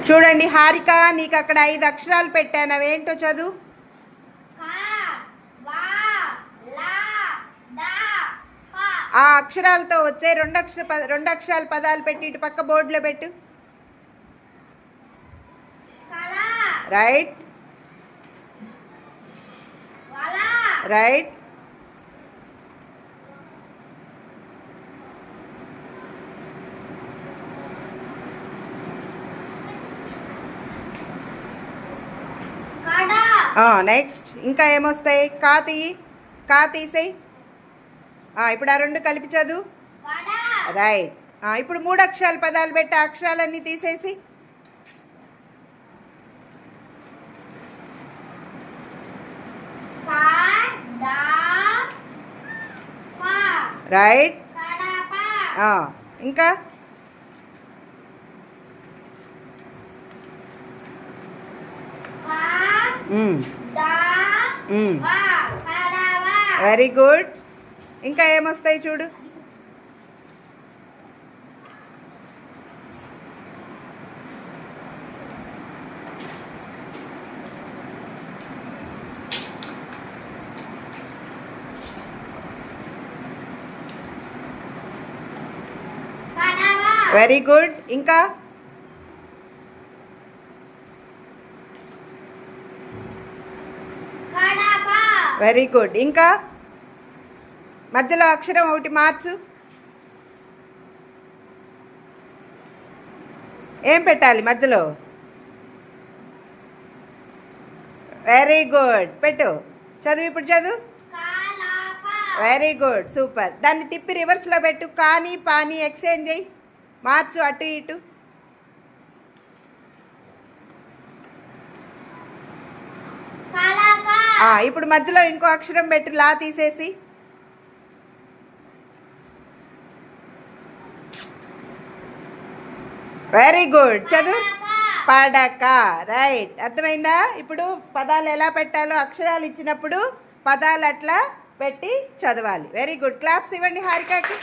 చూడండి హారిక, నీకు అక్కడ 5 అక్షరాలు పెట్టాను, అవేంటో చదువు. ఆ అక్షరాలతో వచ్చే రెండు అక్షరాల పదాలు పెట్టి ఇటు పక్క బోర్డులో పెట్టు. Right right. నెక్స్ట్ ఇంకా ఏమొస్తాయి? కా తీసేయి. ఇప్పుడు ఆ 2 కలిపి చదువు. రైట్. ఇప్పుడు 3 అక్షరాల పదాలు పెట్టి ఆ అక్షరాలన్నీ తీసేసి. రైట్. ఇంకా వెరీ గుడ్. ఇంకా ఏమొస్తాయి చూడు. Very good. ఇంకా వెరీ గుడ్. ఇంకా మధ్యలో అక్షరం ఒకటి మార్చు. ఏం పెట్టాలి మధ్యలో? Very good. పెట్టు. చదువు. ఇప్పుడు చదువు. Very good, super. దాన్ని తిప్పి రివర్స్లో పెట్టు. కానీ పానీ ఎక్స్చేంజ్ అయ్యి మార్చు అటు ఇటు. ఇప్పుడు మధ్యలో ఇంకో అక్షరం పెట్టు, లా తీసేసి. Very good. చదువు. పడక. రైట్. అర్థమైందా? ఇప్పుడు పదాలు ఎలా పెట్టాలో అక్షరాలు ఇచ్చినప్పుడు పదాలు అట్లా పెట్టి చదవాలి. Very good. క్లాప్స్ ఇవ్వండి హారికకి.